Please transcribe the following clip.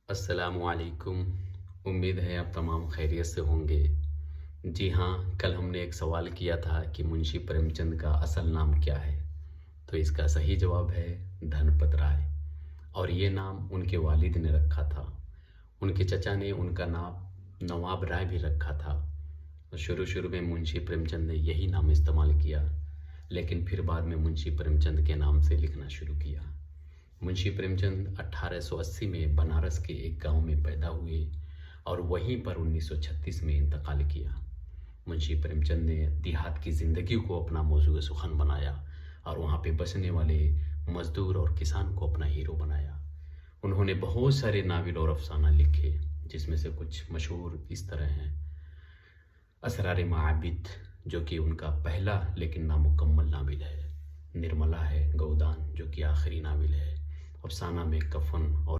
السلام علیکم۔ امید ہے آپ تمام خیریت سے ہوں گے۔ جی ہاں، کل ہم نے ایک سوال کیا تھا کہ منشی پریم چند کا اصل نام کیا ہے، تو اس کا صحیح جواب ہے دھن پت رائے، اور یہ نام ان کے والد نے رکھا تھا۔ ان کے چچا نے ان کا نام نواب رائے بھی رکھا تھا۔ شروع میں منشی پریم چند نے یہی نام استعمال کیا، لیکن پھر بعد میں منشی پریم چند کے نام سے لکھنا شروع کیا۔ منشی پریم چند 1880 میں بنارس کے ایک گاؤں میں پیدا ہوئے اور وہیں پر 1936 میں انتقال کیا۔ منشی پریم چند نے دیہات کی زندگی کو اپنا موضوع سخن بنایا اور وہاں پہ بسنے والے مزدور اور کسان کو اپنا ہیرو بنایا۔ انہوں نے بہت سارے ناول اور افسانہ لکھے، جس میں سے کچھ مشہور اس طرح ہیں: اسرار معابد، جو کہ ان کا پہلا لیکن نامکمل ناول ہے، نرملا ہے گودان، جو کہ آخری ناول ہے، افسانہ میں کفن اور